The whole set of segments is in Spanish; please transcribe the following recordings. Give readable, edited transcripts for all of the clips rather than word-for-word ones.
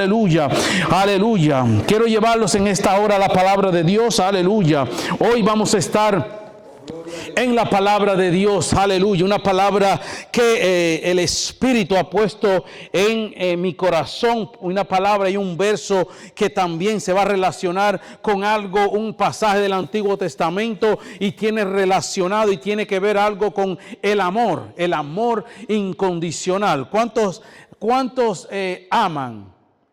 aleluya, aleluya. Quiero llevarlos en esta hora a la palabra de Dios, aleluya. Hoy vamos a estar en la palabra de Dios, aleluya, una palabra que el Espíritu ha puesto en mi corazón, una palabra y un verso que también se va a relacionar con algo, un pasaje del Antiguo Testamento, y tiene relacionado y tiene que ver algo con el amor incondicional. ¿Cuántos aman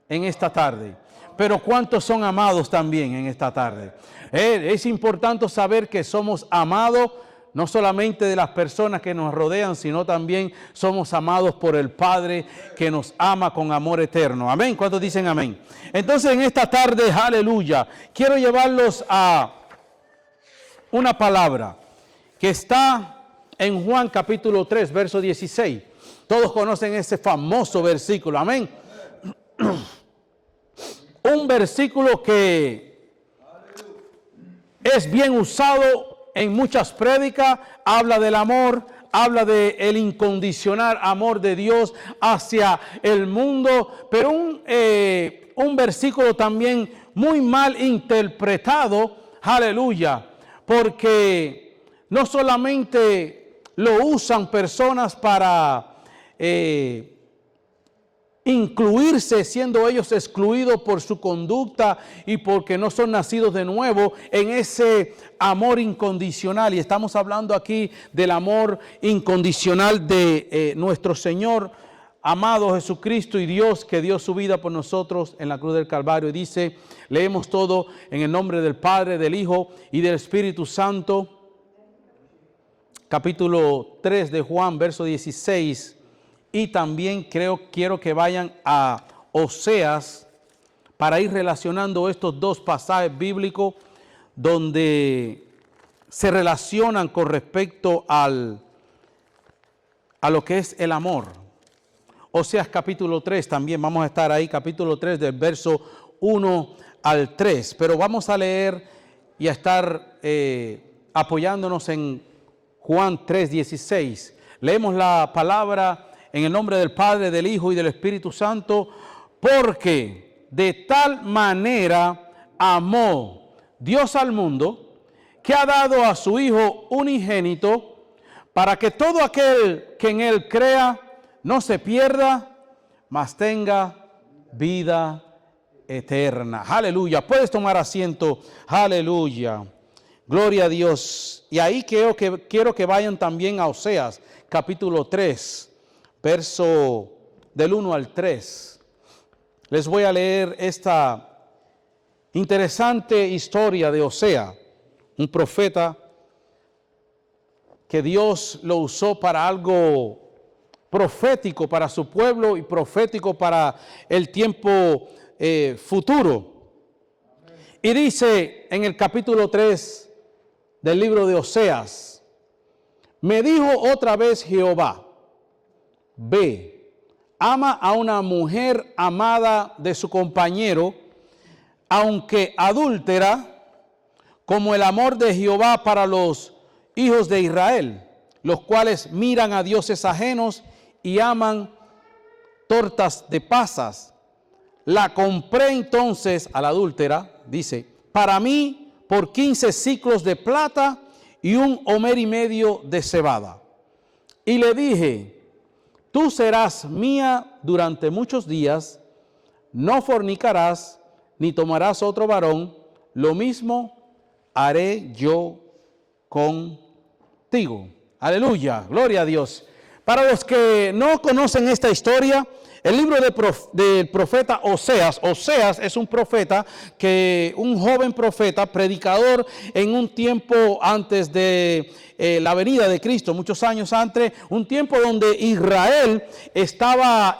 en esta tarde? Pero ¿cuántos son amados también en esta tarde? Es importante saber que somos amados no solamente de las personas que nos rodean, sino también somos amados por el Padre que nos ama con amor eterno. Amén. ¿Cuántos dicen amén? Entonces en esta tarde, aleluya, quiero llevarlos a una palabra que está en Juan capítulo 3, verso 16. Todos conocen ese famoso versículo. Amén. Un versículo que es bien usado en muchas prédicas, habla del amor, habla del incondicional amor de Dios hacia el mundo, pero un versículo también muy mal interpretado, aleluya, porque no solamente lo usan personas para incluirse, siendo ellos excluidos por su conducta y porque no son nacidos de nuevo en ese amor incondicional. Y estamos hablando aquí del amor incondicional de nuestro Señor amado Jesucristo y Dios, que dio su vida por nosotros en la cruz del Calvario. Y dice, leemos todo en el nombre del Padre, del Hijo y del Espíritu Santo. Capítulo 3 de Juan, verso 16. Y también quiero que vayan a Oseas para ir relacionando estos dos pasajes bíblicos donde se relacionan con respecto a lo que es el amor. Oseas capítulo 3, también vamos a estar ahí, capítulo 3 del verso 1 al 3. Pero vamos a leer y a estar apoyándonos en Juan 3, 16. Leemos la palabra en el nombre del Padre, del Hijo y del Espíritu Santo, porque de tal manera amó Dios al mundo, que ha dado a su Hijo unigénito, para que todo aquel que en Él crea no se pierda, mas tenga vida eterna. Aleluya. Puedes tomar asiento. Aleluya. Gloria a Dios. Y ahí quiero que vayan también a Oseas, capítulo 3. Verso del 1 al 3. Les voy a leer esta interesante historia de Oseas, un profeta que Dios lo usó para algo profético para su pueblo y profético para el tiempo futuro. Y dice en el capítulo 3 del libro de Oseas, me dijo otra vez Jehová, ve, ama a una mujer amada de su compañero, aunque adúltera, como el amor de Jehová para los hijos de Israel, los cuales miran a dioses ajenos y aman tortas de pasas. La compré entonces a la adúltera, dice, para mí por 15 siclos de plata y 1 homer y medio de cebada. Y le dije, tú serás mía durante muchos días, no fornicarás, ni tomarás otro varón, lo mismo haré yo contigo. Aleluya, gloria a Dios. Para los que no conocen esta historia, el libro del profeta Oseas. Oseas es un profeta, un joven profeta, predicador en un tiempo antes de la venida de Cristo, muchos años antes, un tiempo donde Israel estaba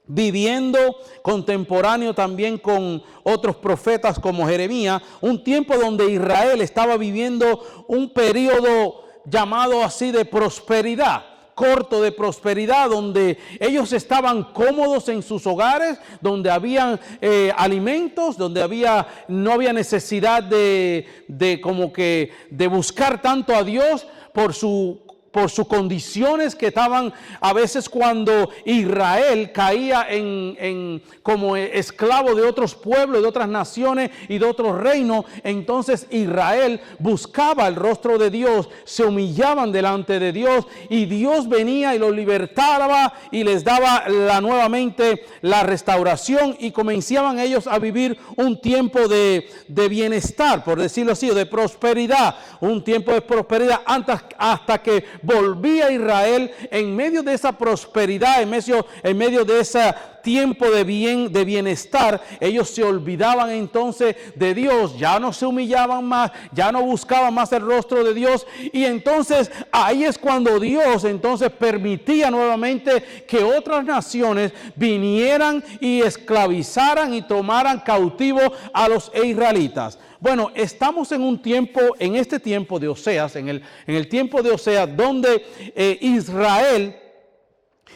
viviendo contemporáneo también con otros profetas como Jeremías, un tiempo donde Israel estaba viviendo un periodo llamado así de prosperidad, corto de prosperidad, donde ellos estaban cómodos en sus hogares, donde habían alimentos, donde no había necesidad de buscar tanto a Dios por su por sus condiciones que estaban a veces cuando Israel caía como esclavo de otros pueblos, de otras naciones y de otros reinos. Entonces Israel buscaba el rostro de Dios, se humillaban delante de Dios y Dios venía y los libertaba y les daba nuevamente la restauración y comenzaban ellos a vivir un tiempo de bienestar, por decirlo así, de prosperidad, un tiempo de prosperidad hasta que volvía Israel en medio de esa prosperidad, en medio de ese tiempo de bienestar. Ellos se olvidaban entonces de Dios, ya no se humillaban más, ya no buscaban más el rostro de Dios, y entonces ahí es cuando Dios entonces permitía nuevamente que otras naciones vinieran y esclavizaran y tomaran cautivo a los israelitas. Bueno, estamos en un tiempo, en este tiempo de Oseas, en el tiempo de Oseas, donde Israel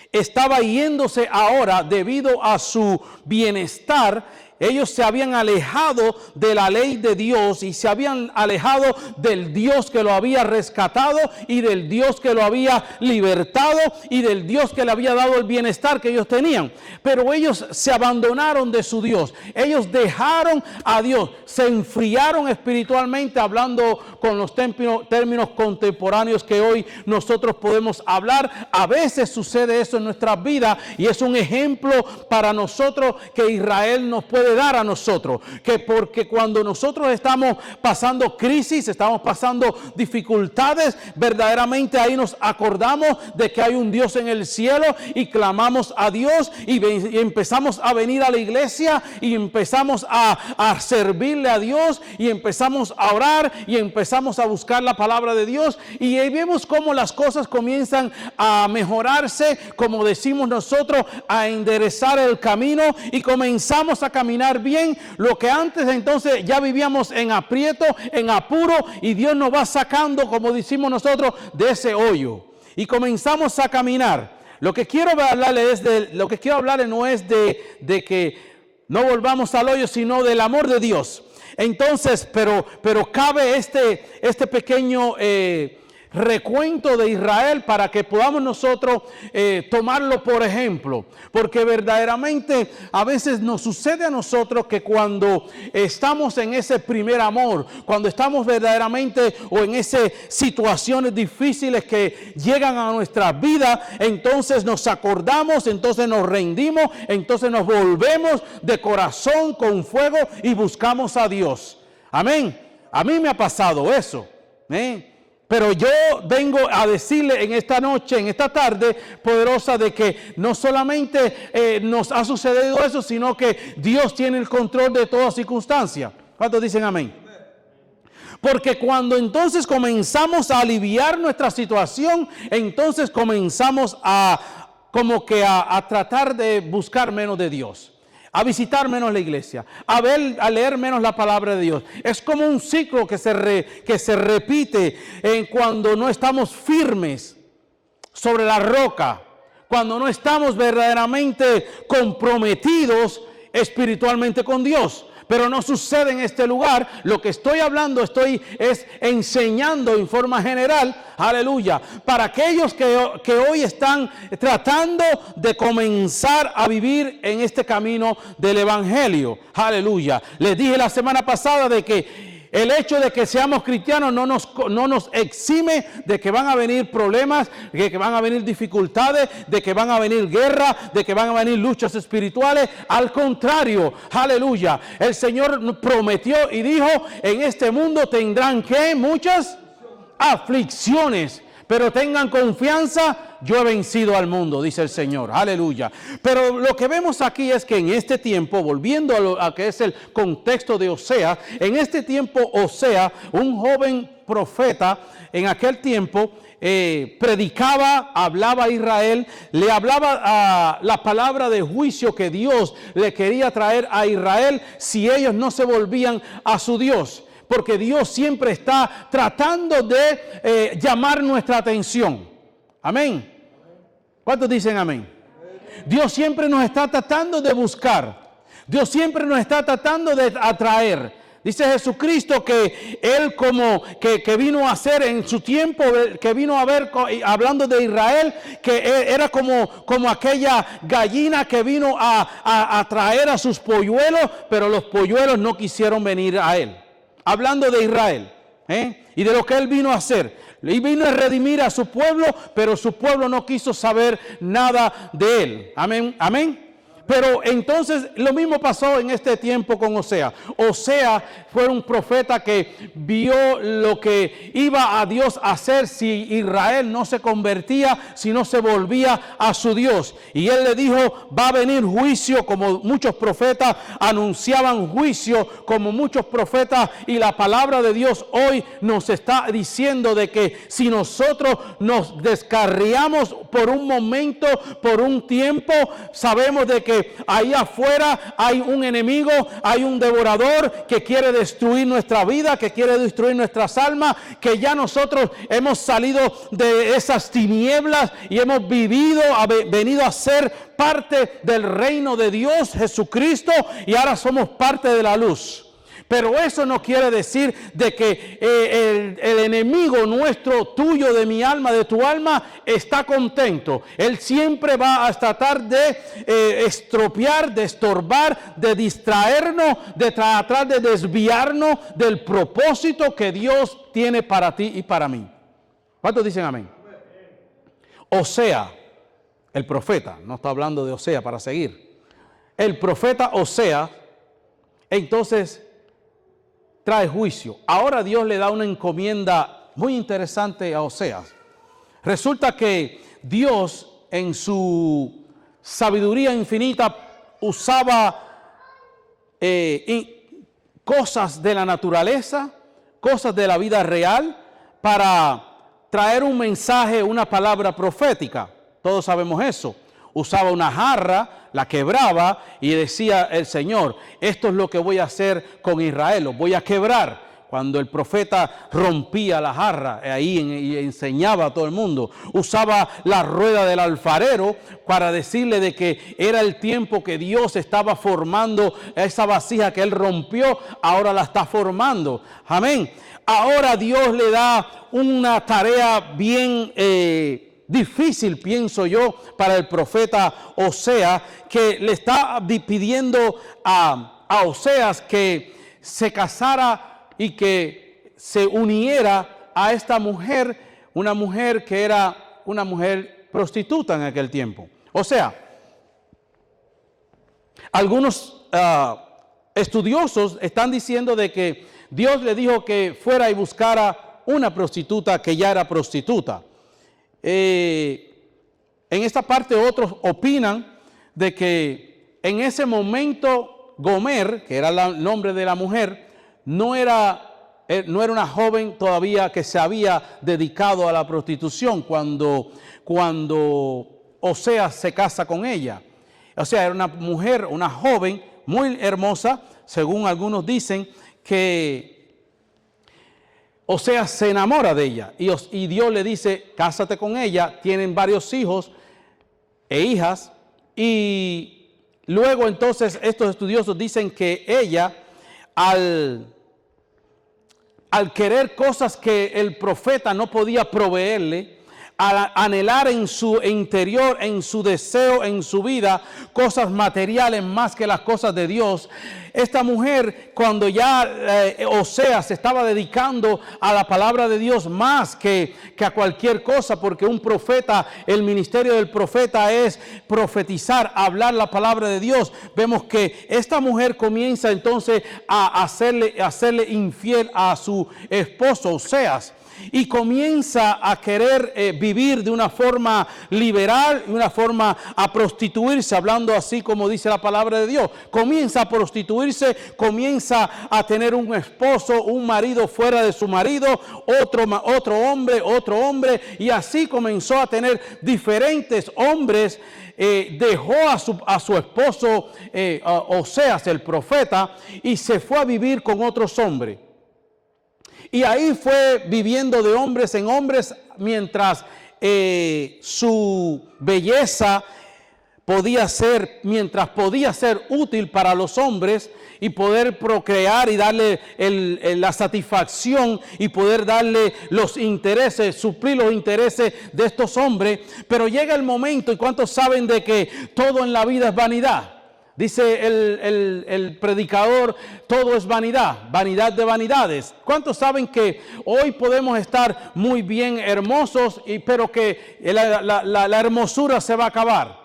estaba yéndose ahora debido a su bienestar. Ellos se habían alejado de la ley de Dios y se habían alejado del Dios que lo había rescatado y del Dios que lo había libertado y del Dios que le había dado el bienestar que ellos tenían. Pero ellos se abandonaron de su Dios. Ellos dejaron a Dios, se enfriaron espiritualmente, hablando con los términos contemporáneos que hoy nosotros podemos hablar. A veces sucede eso en nuestras vidas y es un ejemplo para nosotros que Israel nos puede dar a nosotros, que porque cuando nosotros estamos pasando crisis, estamos pasando dificultades, verdaderamente ahí nos acordamos de que hay un Dios en el cielo y clamamos a Dios y empezamos a venir a la iglesia y empezamos a servirle a Dios y empezamos a orar y empezamos a buscar la palabra de Dios, y ahí vemos cómo las cosas comienzan a mejorarse, como decimos nosotros, a enderezar el camino, y comenzamos a caminar bien. Lo que antes entonces ya vivíamos en aprieto, en apuro, y Dios nos va sacando, como decimos nosotros, de ese hoyo y comenzamos a caminar. Lo que quiero hablarles no es de que no volvamos al hoyo, sino del amor de Dios. Entonces, pero cabe este pequeño recuento de Israel para que podamos nosotros tomarlo por ejemplo, porque verdaderamente a veces nos sucede a nosotros que cuando estamos en ese primer amor, cuando estamos verdaderamente o en esas situaciones difíciles que llegan a nuestra vida, entonces nos acordamos, entonces nos rendimos, entonces nos volvemos de corazón con fuego y buscamos a Dios. Amén. A mí me ha pasado eso, pero yo vengo a decirle en esta noche, en esta tarde poderosa, de que no solamente nos ha sucedido eso, sino que Dios tiene el control de toda circunstancia. ¿Cuántos dicen amén? Porque cuando entonces comenzamos a aliviar nuestra situación, entonces comenzamos a tratar de buscar menos de Dios, a visitar menos la iglesia, a leer menos la palabra de Dios. Es como un ciclo que se repite cuando no estamos firmes sobre la roca, cuando no estamos verdaderamente comprometidos espiritualmente con Dios. Pero no sucede en este lugar. Lo que estoy hablando es enseñando en forma general, aleluya, para aquellos que hoy están tratando de comenzar a vivir en este camino del evangelio, aleluya. Les dije la semana pasada de que el hecho de que seamos cristianos no nos exime de que van a venir problemas, de que van a venir dificultades, de que van a venir guerras, de que van a venir luchas espirituales. Al contrario, aleluya, el Señor prometió y dijo: en este mundo tendrán que muchas aflicciones, pero tengan confianza, yo he vencido al mundo, dice el Señor, aleluya. Pero lo que vemos aquí es que en este tiempo, volviendo a que es el contexto de Oseas, en este tiempo Oseas, un joven profeta en aquel tiempo, predicaba, hablaba a Israel, le hablaba la palabra de juicio que Dios le quería traer a Israel si ellos no se volvían a su Dios. Porque Dios siempre está tratando de llamar nuestra atención. Amén. ¿Cuántos dicen amén? Dios siempre nos está tratando de buscar. Dios siempre nos está tratando de atraer, Dice Jesucristo que Él como que vino a hacer en su tiempo, que vino a ver, hablando de Israel, que era como aquella gallina que vino a traer a sus polluelos, pero los polluelos no quisieron venir a Él. Hablando de Israel, y de lo que Él vino a hacer. Y vino a redimir a su pueblo, pero su pueblo no quiso saber nada de Él. Amén, amén. Pero entonces lo mismo pasó en este tiempo con Osea. Osea fue un profeta que vio lo que iba a Dios a hacer si Israel no se convertía, si no se volvía a su Dios. Y él le dijo, va a venir juicio, como muchos profetas anunciaban juicio, como muchos profetas, y la palabra de Dios hoy nos está diciendo de que si nosotros nos descarriamos por un momento, por un tiempo, sabemos de que ahí afuera hay un enemigo, hay un devorador que quiere destruir nuestra vida, que quiere destruir nuestras almas, que ya nosotros hemos salido de esas tinieblas y hemos venido a ser parte del reino de Dios, Jesucristo, y ahora somos parte de la luz. Pero eso no quiere decir de que el enemigo nuestro, tuyo, de mi alma, de tu alma, está contento. Él siempre va a tratar de estropear, de estorbar, de distraernos, de tratar de desviarnos del propósito que Dios tiene para ti y para mí. ¿Cuántos dicen amén? Osea, el profeta, no está hablando de Osea para seguir. El profeta Osea, entonces, trae juicio. Ahora Dios le da una encomienda muy interesante a Oseas. Resulta que Dios en su sabiduría infinita usaba cosas de la naturaleza, cosas de la vida real, para traer un mensaje, una palabra profética. Todos sabemos eso. Usaba una jarra, la quebraba y decía el Señor, esto es lo que voy a hacer con Israel, los voy a quebrar. Cuando el profeta rompía la jarra, ahí y enseñaba a todo el mundo. Usaba la rueda del alfarero para decirle de que era el tiempo que Dios estaba formando esa vasija que él rompió, ahora la está formando. Amén. Ahora Dios le da una tarea bien difícil, pienso yo, para el profeta Osea, que le está pidiendo a Oseas que se casara y que se uniera a esta mujer, una mujer que era una mujer prostituta en aquel tiempo. O sea, algunos estudiosos están diciendo de que Dios le dijo que fuera y buscara una prostituta que ya era prostituta. En esta parte otros opinan de que en ese momento Gomer, que era el nombre de la mujer, no era una joven todavía que se había dedicado a la prostitución cuando Oseas se casa con ella. O sea, era una mujer, una joven muy hermosa, según algunos dicen, que Oseas se enamora de ella y Dios le dice, cásate con ella. Tienen varios hijos e hijas, y luego entonces estos estudiosos dicen que ella, al querer cosas que el profeta no podía proveerle, al anhelar en su interior, en su deseo, en su vida, cosas materiales más que las cosas de Dios, esta mujer, cuando ya Oseas se estaba dedicando a la palabra de Dios más que a cualquier cosa, porque un profeta, el ministerio del profeta es profetizar, hablar la palabra de Dios, vemos que esta mujer comienza entonces a hacerle infiel a su esposo Oseas. Y comienza a querer vivir de una forma liberal, de una forma a prostituirse, hablando así como dice la palabra de Dios. Comienza a prostituirse, comienza a tener un esposo, un marido fuera de su marido, otro hombre, y así comenzó a tener diferentes hombres. Dejó a su esposo Oseas, el profeta, y se fue a vivir con otros hombres. Y ahí fue viviendo de hombres en hombres mientras su belleza mientras podía ser útil para los hombres y poder procrear y darle la satisfacción y poder darle los intereses, suplir los intereses de estos hombres, pero llega el momento, y ¿cuántos saben de que todo en la vida es vanidad? Dice el predicador, todo es vanidad, vanidad de vanidades. ¿Cuántos saben que hoy podemos estar muy bien hermosos, pero que la hermosura se va a acabar?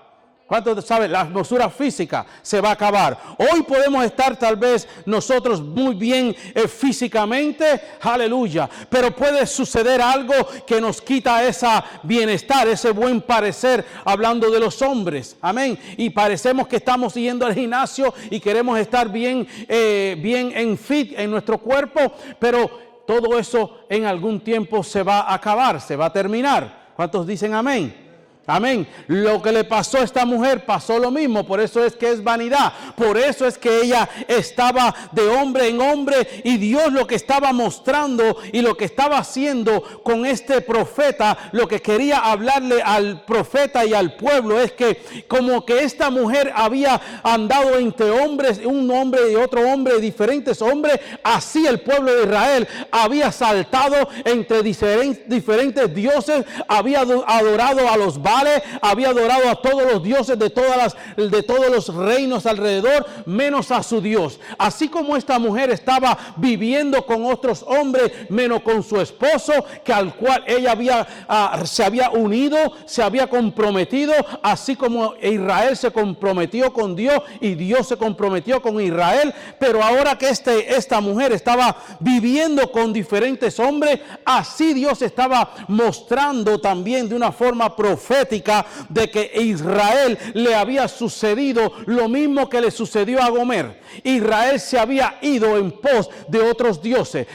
¿Cuántos saben? La hermosura física se va a acabar. Hoy podemos estar tal vez nosotros muy bien físicamente, aleluya, pero puede suceder algo que nos quita ese bienestar, ese buen parecer, hablando de los hombres, amén. Y parecemos que estamos yendo al gimnasio y queremos estar bien en fit en nuestro cuerpo, pero todo eso en algún tiempo se va a acabar, se va a terminar. ¿Cuántos dicen amén? Amén. Lo que le pasó a esta mujer pasó lo mismo. Por eso es que es vanidad. Por eso es que ella estaba de hombre en hombre. Y Dios lo que estaba mostrando y lo que estaba haciendo con este profeta, lo que quería hablarle al profeta y al pueblo, es que como que esta mujer había andado entre hombres, un hombre y otro hombre, diferentes hombres, así el pueblo de Israel había saltado entre diferentes dioses, había adorado a los Baales, había adorado a todos los dioses de todos los reinos alrededor, menos a su Dios. Así como esta mujer estaba viviendo con otros hombres, menos con su esposo, que al cual ella se había unido, se había comprometido, así como Israel se comprometió con Dios y Dios se comprometió con Israel. Pero ahora que esta mujer estaba viviendo con diferentes hombres, así Dios estaba mostrando también de una forma profética de que a Israel le había sucedido lo mismo que le sucedió a Gomer. Israel se había ido en pos de otros dioses,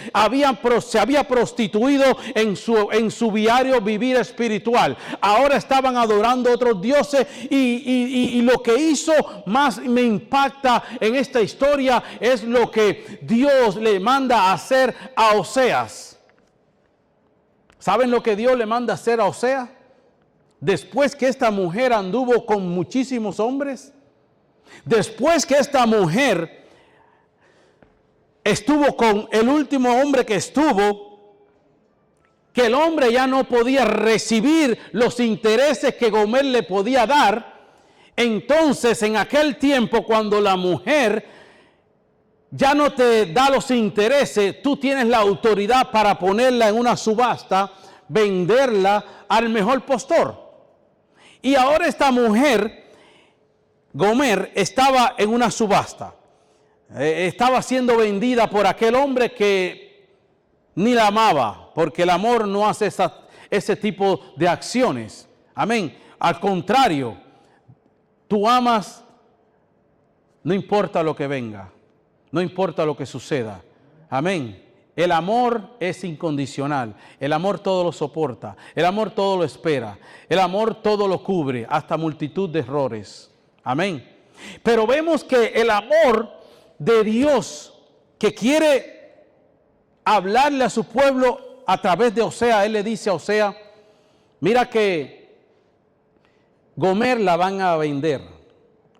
se había prostituido en su diario vivir espiritual. Ahora estaban adorando otros dioses y lo que hizo más me impacta en esta historia es lo que Dios le manda a hacer a Oseas. ¿Saben lo que Dios le manda a hacer a Oseas? Después que esta mujer anduvo con muchísimos hombres, después que esta mujer estuvo con el último hombre que estuvo, que el hombre ya no podía recibir los intereses que Gomer le podía dar, entonces en aquel tiempo cuando la mujer ya no te da los intereses, tú tienes la autoridad para ponerla en una subasta, venderla al mejor postor. Y ahora esta mujer, Gomer, estaba en una subasta. Estaba siendo vendida por aquel hombre que ni la amaba, porque el amor no hace ese tipo de acciones. Amén. Al contrario, tú amas, no importa lo que venga, no importa lo que suceda. Amén. El amor es incondicional, el amor todo lo soporta, el amor todo lo espera, el amor todo lo cubre, hasta multitud de errores. Amén. Pero vemos que el amor de Dios que quiere hablarle a su pueblo a través de Oseas, él le dice a Oseas, mira que Gomer la van a vender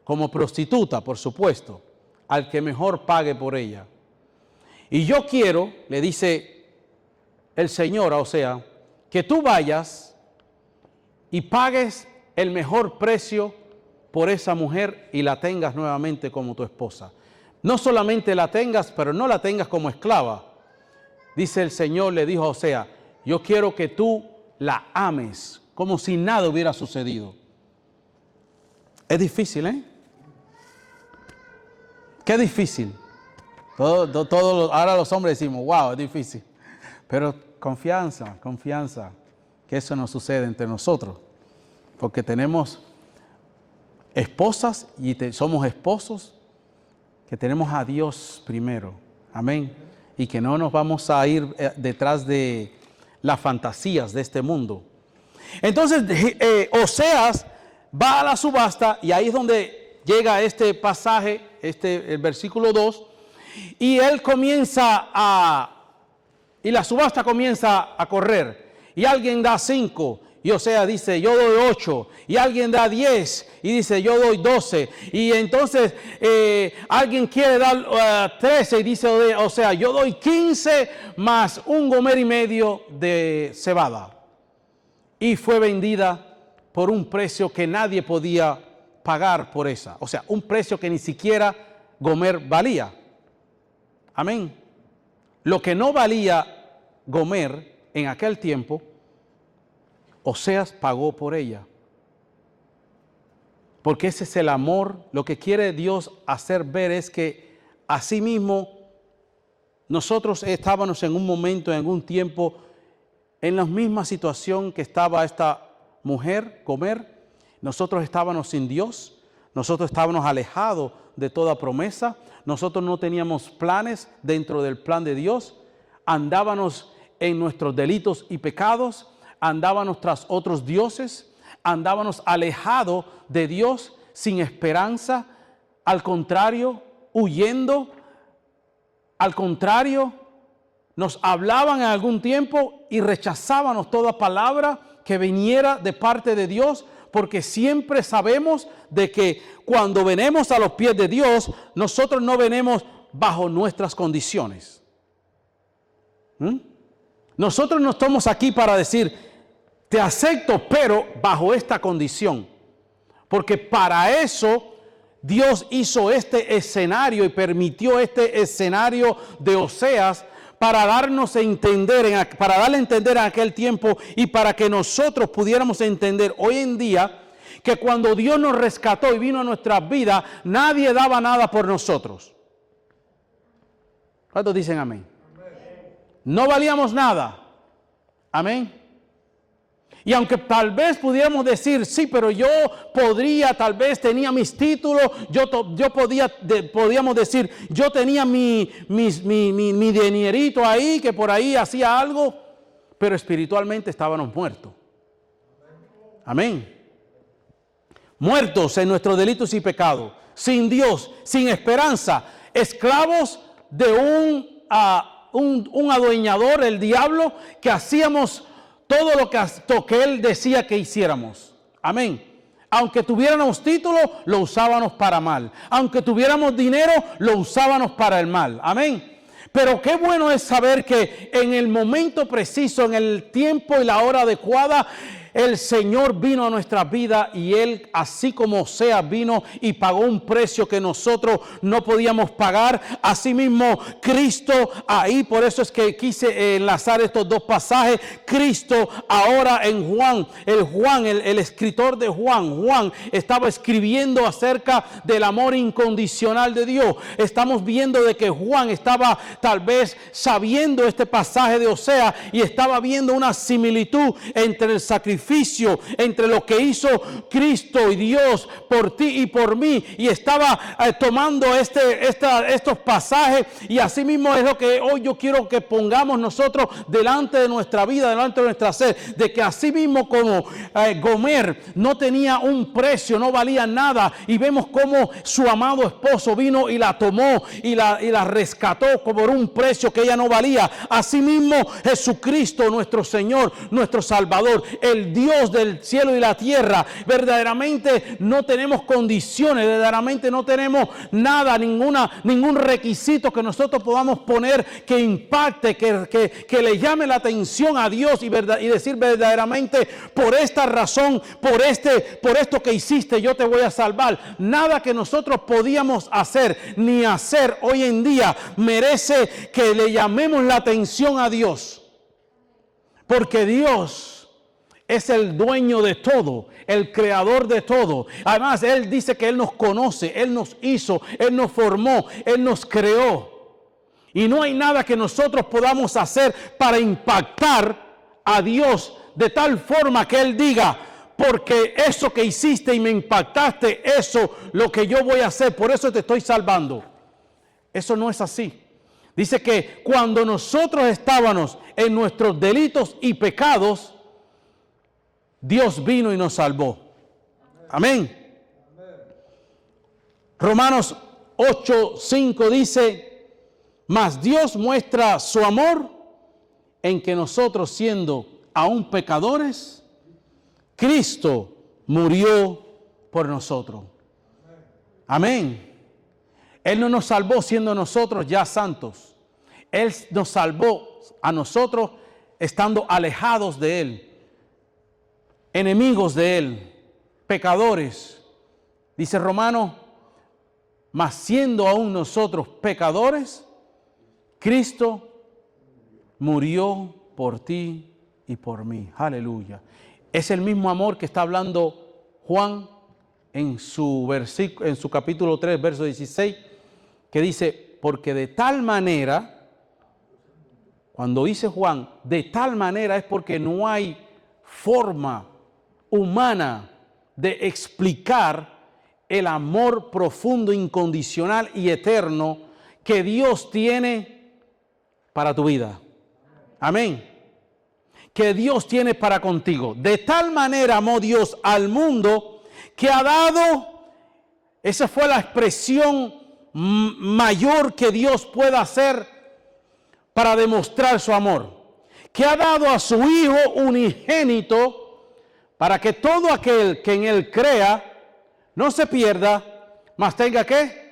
como prostituta, por supuesto, al que mejor pague por ella. Y yo quiero, le dice el Señor a Oseas, que tú vayas y pagues el mejor precio por esa mujer y la tengas nuevamente como tu esposa. No solamente la tengas, pero no la tengas como esclava. Dice el Señor, le dijo a Oseas, yo quiero que tú la ames como si nada hubiera sucedido. Es difícil, ¿eh? Qué difícil. Ahora los hombres decimos, wow, es difícil. Pero confianza, que eso no sucede entre nosotros. Porque tenemos esposas y somos esposos que tenemos a Dios primero. Amén. Y que no nos vamos a ir detrás de las fantasías de este mundo. Entonces, Oseas va a la subasta y ahí es donde llega este pasaje, el versículo 2. Y él y la subasta comienza a correr. Y alguien da 5 Y Oseas dice, yo doy 8. Y alguien da 10 y dice, yo doy 12. Y entonces alguien quiere dar 13 y dice, o sea, yo doy 15 más un gomer y medio de cebada. Y fue vendida por un precio que nadie podía pagar por esa. O sea, un precio que ni siquiera gomer valía. Amén. Lo que no valía gomer en aquel tiempo, Oseas pagó por ella. Porque ese es el amor. Lo que quiere Dios hacer ver es que así mismo nosotros estábamos en un momento, en un tiempo, en la misma situación que estaba esta mujer, Gomer. Nosotros estábamos sin Dios, nosotros estábamos alejados de toda promesa, nosotros no teníamos planes dentro del plan de Dios, andábamos en nuestros delitos y pecados, andábamos tras otros dioses, andábamos alejados de Dios, sin esperanza, al contrario, huyendo, al contrario, nos hablaban en algún tiempo y rechazábamos toda palabra que viniera de parte de Dios, porque siempre sabemos de que cuando venimos a los pies de Dios, nosotros no venimos bajo nuestras condiciones. Nosotros no estamos aquí para decir, te acepto, pero bajo esta condición. Porque para eso Dios hizo este escenario y permitió este escenario de Oseas para darnos a entender, para darle a entender en aquel tiempo y para que nosotros pudiéramos entender hoy en día que cuando Dios nos rescató y vino a nuestras vidas, nadie daba nada por nosotros. ¿Cuántos dicen amén? No valíamos nada. Amén. Y aunque tal vez pudiéramos decir, sí, pero yo podría, tal vez tenía mis títulos, podíamos decir, yo tenía mi dinerito ahí, que por ahí hacía algo, pero espiritualmente estábamos muertos. Amén. Muertos en nuestros delitos y pecados, sin Dios, sin esperanza, esclavos de un adueñador, el diablo, que hacíamos todo lo que él decía que hiciéramos. Amén. Aunque tuviéramos título, lo usábamos para mal. Aunque tuviéramos dinero, lo usábamos para el mal. Amén. Pero qué bueno es saber que en el momento preciso, en el tiempo y la hora adecuada, el Señor vino a nuestra vida y Él, así como Oseas vino y pagó un precio que nosotros no podíamos pagar. Asimismo, Cristo ahí, por eso es que quise enlazar estos dos pasajes. Cristo ahora en Juan, el escritor de Juan estaba escribiendo acerca del amor incondicional de Dios. Estamos viendo de que Juan estaba tal vez sabiendo este pasaje de Oseas y estaba viendo una similitud entre el sacrificio, entre lo que hizo Cristo y Dios por ti y por mí, y estaba tomando estos pasajes, y así mismo es lo que hoy yo quiero que pongamos nosotros delante de nuestra vida, delante de nuestra sed, de que así mismo como Gomer no tenía un precio, no valía nada, y vemos cómo su amado esposo vino y la tomó y la rescató por un precio que ella no valía. Así mismo Jesucristo, nuestro Señor, nuestro Salvador, el Dios del cielo y la tierra, verdaderamente no tenemos condiciones, verdaderamente no tenemos nada, ningún requisito que nosotros podamos poner que impacte, que le llame la atención a Dios y decir verdaderamente, por esta razón, por esto que hiciste, yo te voy a salvar. Nada que nosotros podíamos hacer ni hacer hoy en día merece que le llamemos la atención a Dios, porque Dios es el dueño de todo, el creador de todo. Además, Él dice que Él nos conoce, Él nos hizo, Él nos formó, Él nos creó. Y no hay nada que nosotros podamos hacer para impactar a Dios de tal forma que Él diga, porque eso que hiciste y me impactaste, eso lo que yo voy a hacer, por eso te estoy salvando. Eso no es así. Dice que cuando nosotros estábamos en nuestros delitos y pecados, Dios vino y nos salvó. Amén. Romanos 8:5 dice, mas Dios muestra su amor en que nosotros, siendo aún pecadores, Cristo murió por nosotros. Amén. Él no nos salvó siendo nosotros ya santos. Él nos salvó a nosotros estando alejados de Él, enemigos de Él, pecadores. Dice Romanos, mas siendo aún nosotros pecadores, Cristo murió por ti y por mí. Aleluya. Es el mismo amor que está hablando Juan en su capítulo 3, verso 16, que dice, porque de tal manera, cuando dice Juan, de tal manera es porque no hay forma humana de explicar el amor profundo, incondicional y eterno que Dios tiene para tu vida. Amén. Que Dios tiene para contigo. De tal manera amó Dios al mundo que ha dado, esa fue la expresión mayor que Dios pueda hacer para demostrar su amor, que ha dado a su Hijo unigénito para que todo aquel que en Él crea no se pierda, mas tenga ¿qué?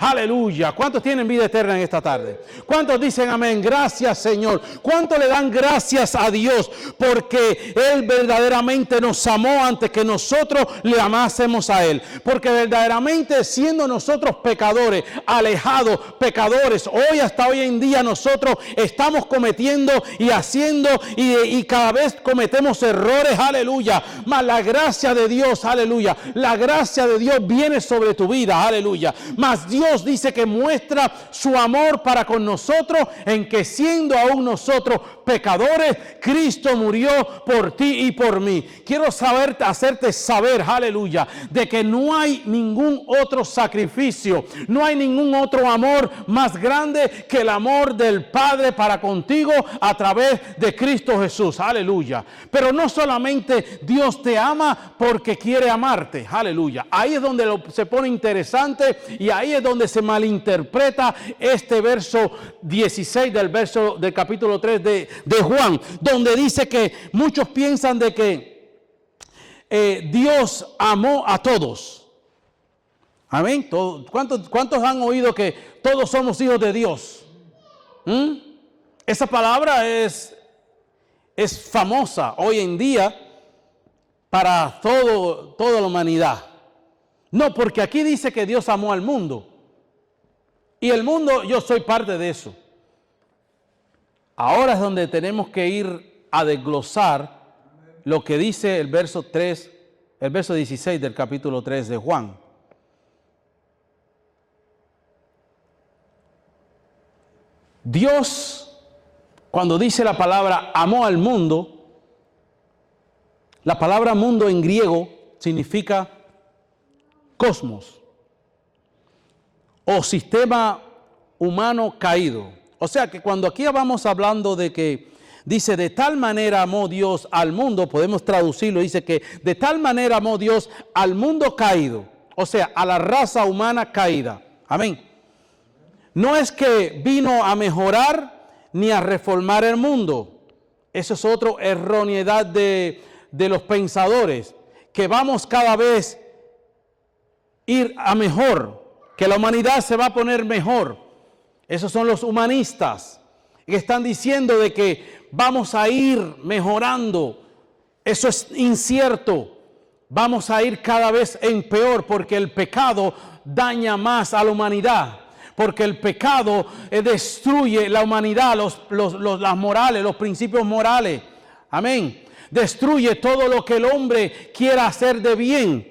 Aleluya. ¿Cuántos tienen vida eterna en esta tarde? ¿Cuántos dicen amén? Gracias, Señor. ¿Cuántos le dan gracias a Dios? Porque Él verdaderamente nos amó antes que nosotros le amásemos a Él. Porque verdaderamente siendo nosotros pecadores, alejados, pecadores, hasta hoy en día nosotros estamos cometiendo y haciendo y cada vez cometemos errores, aleluya. Mas la gracia de Dios, aleluya. La gracia de Dios viene sobre tu vida, aleluya. Mas Dios dice que muestra su amor para con nosotros en que siendo aún nosotros pecadores, Cristo murió por ti y por mí. Quiero hacerte saber, aleluya, de que no hay ningún otro sacrificio, no hay ningún otro amor más grande que el amor del Padre para contigo a través de Cristo Jesús, aleluya. Pero no solamente Dios te ama porque quiere amarte, aleluya. Ahí es donde se pone interesante y ahí es donde se malinterpreta este verso 16 del capítulo 3 de Juan, donde dice que muchos piensan de que Dios amó a todos. Amén. ¿Cuántos han oído que todos somos hijos de Dios? Esa palabra es famosa hoy en día para toda la humanidad. No, porque aquí dice que Dios amó al mundo. Y el mundo, yo soy parte de eso. Ahora es donde tenemos que ir a desglosar lo que dice el verso 16 del capítulo 3 de Juan. Dios, cuando dice la palabra amó al mundo, la palabra mundo en griego significa cosmos o sistema humano caído. O sea que cuando aquí vamos hablando de que dice de tal manera amó Dios al mundo, podemos traducirlo, dice que de tal manera amó Dios al mundo caído, o sea, a la raza humana caída. Amén. No es que vino a mejorar ni a reformar el mundo. Eso es otra erroneidad de los pensadores, que vamos cada vez ir a mejor, que la humanidad se va a poner mejor. Esos son los humanistas que están diciendo de que vamos a ir mejorando. Eso es incierto. Vamos a ir cada vez en peor porque el pecado daña más a la humanidad. Porque el pecado destruye la humanidad, las morales, los principios morales. Amén. Destruye todo lo que el hombre quiera hacer de bien.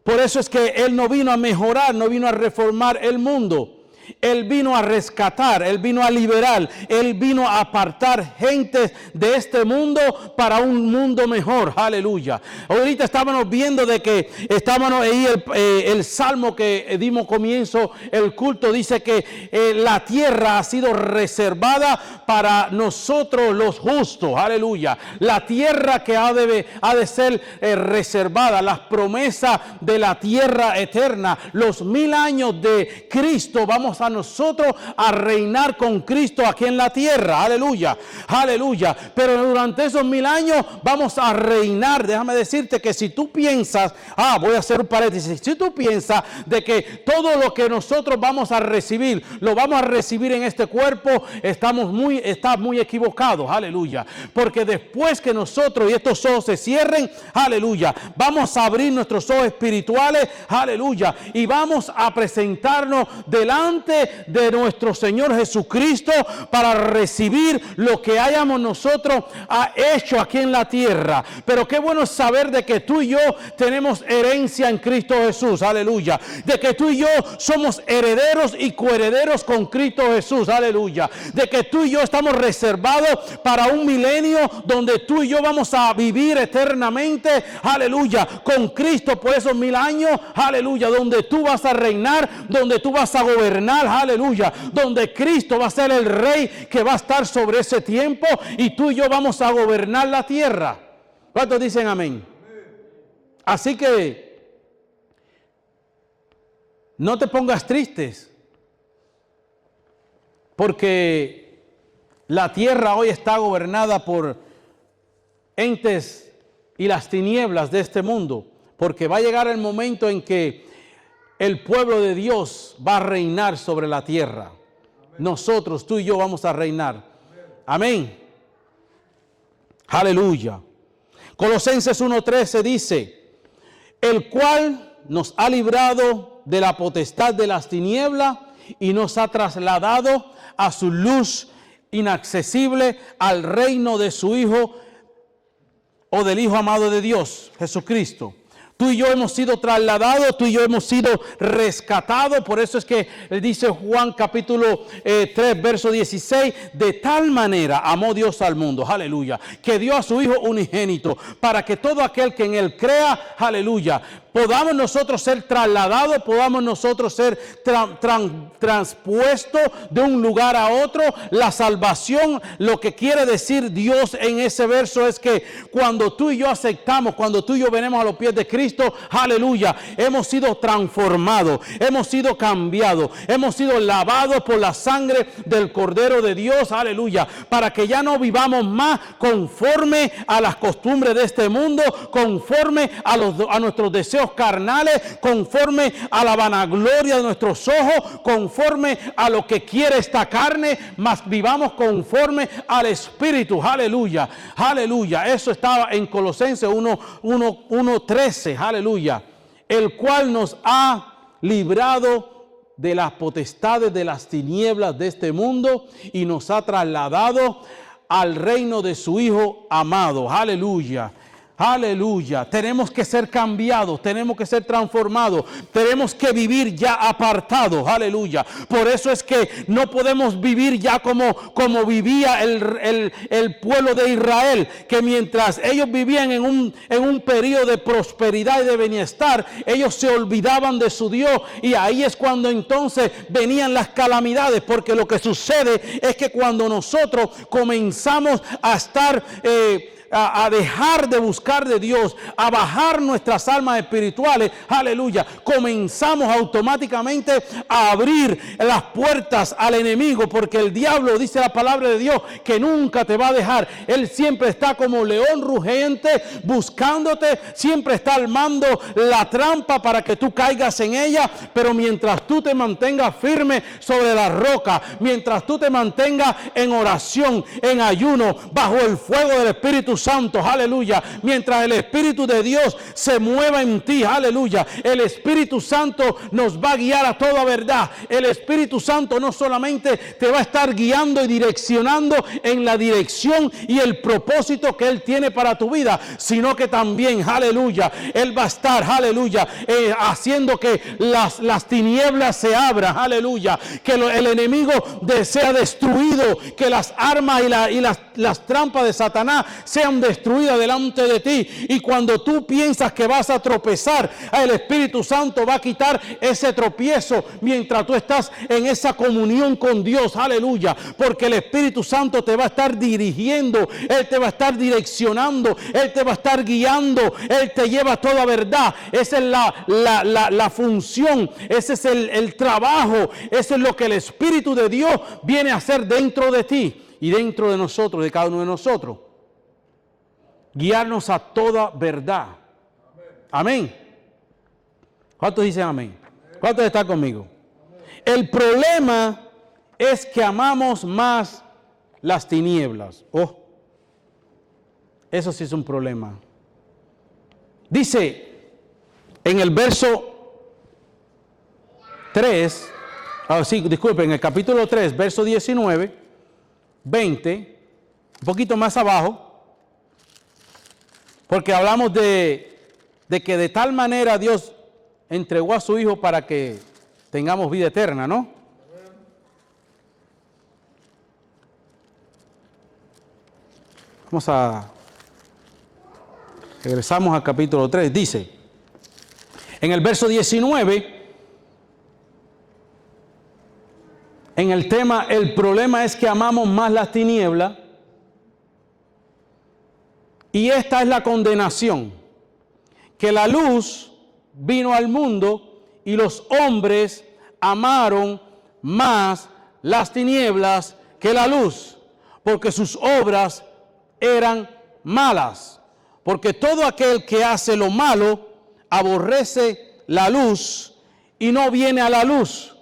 Por eso es que Él no vino a mejorar, no vino a reformar el mundo. Él vino a rescatar, Él vino a liberar, Él vino a apartar gente de este mundo para un mundo mejor. Aleluya. Ahorita estábamos viendo de que estábamos ahí el salmo que dimos comienzo, el culto dice que la tierra ha sido reservada para nosotros los justos. Aleluya. La tierra que ha de ser reservada, las promesas de la tierra eterna, los 1000 años de Cristo vamos vamos a nosotros a reinar con Cristo aquí en la tierra. Aleluya, aleluya. Pero durante esos 1000 años vamos a reinar. Déjame decirte que si tú piensas, voy a hacer un paréntesis, si tú piensas de que todo lo que nosotros vamos a recibir, lo vamos a recibir en este cuerpo, estás muy equivocado. Aleluya. Porque después que nosotros y estos ojos se cierren, aleluya, vamos a abrir nuestros ojos espirituales, aleluya, y vamos a presentarnos delante de nuestro Señor Jesucristo para recibir lo que hayamos nosotros hecho aquí en la tierra. Pero qué bueno es saber de que tú y yo tenemos herencia en Cristo Jesús, aleluya, de que tú y yo somos herederos y coherederos con Cristo Jesús, aleluya, de que tú y yo estamos reservados para un milenio donde tú y yo vamos a vivir eternamente, aleluya, con Cristo por esos 1000 años, aleluya, donde tú vas a reinar, donde tú vas a gobernar, aleluya, donde Cristo va a ser el rey que va a estar sobre ese tiempo y tú y yo vamos a gobernar la tierra. ¿Cuántos dicen amén? Así que no te pongas tristes, porque la tierra hoy está gobernada por entes y las tinieblas de este mundo, porque va a llegar el momento en que el pueblo de Dios va a reinar sobre la tierra. Nosotros, tú y yo, vamos a reinar. Amén. Aleluya. Colosenses 1:13 dice, el cual nos ha librado de la potestad de las tinieblas y nos ha trasladado a su luz inaccesible, al reino de su Hijo o del Hijo amado de Dios, Jesucristo. Tú y yo hemos sido trasladados, tú y yo hemos sido rescatados. Por eso es que dice Juan capítulo 3, verso 16, de tal manera amó Dios al mundo, aleluya, que dio a su Hijo unigénito, para que todo aquel que en él crea, aleluya, podamos nosotros ser trasladados, podamos nosotros ser transpuestos de un lugar a otro. La salvación, lo que quiere decir Dios en ese verso es que cuando tú y yo aceptamos, cuando tú y yo venimos a los pies de Cristo, aleluya, hemos sido transformados, hemos sido cambiados, hemos sido lavados por la sangre del Cordero de Dios, aleluya, para que ya no vivamos más conforme a las costumbres de este mundo, conforme a nuestros deseos carnales, conforme a la vanagloria de nuestros ojos, conforme a lo que quiere esta carne, mas vivamos conforme al Espíritu, aleluya, aleluya. Eso estaba en Colosenses 1:13, aleluya, el cual nos ha librado de las potestades de las tinieblas de este mundo y nos ha trasladado al reino de su Hijo amado, aleluya. Aleluya, tenemos que ser cambiados, tenemos que ser transformados, tenemos que vivir ya apartados, aleluya. Por eso es que no podemos vivir ya como vivía el pueblo de Israel, que mientras ellos vivían en un periodo de prosperidad y de bienestar, ellos se olvidaban de su Dios, y ahí es cuando entonces venían las calamidades, porque lo que sucede es que cuando nosotros comenzamos a estar a dejar de buscar de Dios, a bajar nuestras almas espirituales, aleluya, comenzamos automáticamente a abrir las puertas al enemigo, porque el diablo, dice la palabra de Dios, que nunca te va a dejar. Él siempre está como león rugiente buscándote, siempre está armando la trampa para que tú caigas en ella, pero mientras tú te mantengas firme sobre la roca, mientras tú te mantengas en oración, en ayuno, bajo el fuego del Espíritu Santo, aleluya, mientras el Espíritu de Dios se mueva en ti, aleluya, el Espíritu Santo nos va a guiar a toda verdad. El Espíritu Santo no solamente te va a estar guiando y direccionando en la dirección y el propósito que Él tiene para tu vida, sino que también, aleluya, Él va a estar, aleluya, haciendo que las tinieblas se abran, aleluya, que el enemigo sea destruido, que las armas y las trampas de Satanás sean sean destruidas delante de ti. Y cuando tú piensas que vas a tropezar, el Espíritu Santo va a quitar ese tropiezo mientras tú estás en esa comunión con Dios. Aleluya. Porque el Espíritu Santo te va a estar dirigiendo, Él te va a estar direccionando, Él te va a estar guiando, Él te lleva a toda verdad. Esa es la función, ese es el trabajo, eso es lo que el Espíritu de Dios viene a hacer dentro de ti y dentro de nosotros, de cada uno de nosotros. Guiarnos a toda verdad. Amén. ¿Cuántos dicen amén? ¿Cuántos están conmigo? El problema es que amamos más las tinieblas. Oh, eso sí es un problema. Dice en el verso 3, disculpen, en el capítulo 3, verso 19, 20, un poquito más abajo, porque hablamos de que de tal manera Dios entregó a su Hijo para que tengamos vida eterna, ¿no? Regresamos al capítulo 3, dice, en el verso 19, en el tema, el problema es que amamos más las tinieblas, y esta es la condenación, que la luz vino al mundo y los hombres amaron más las tinieblas que la luz, porque sus obras eran malas. Porque todo aquel que hace lo malo aborrece la luz y no viene a la luz,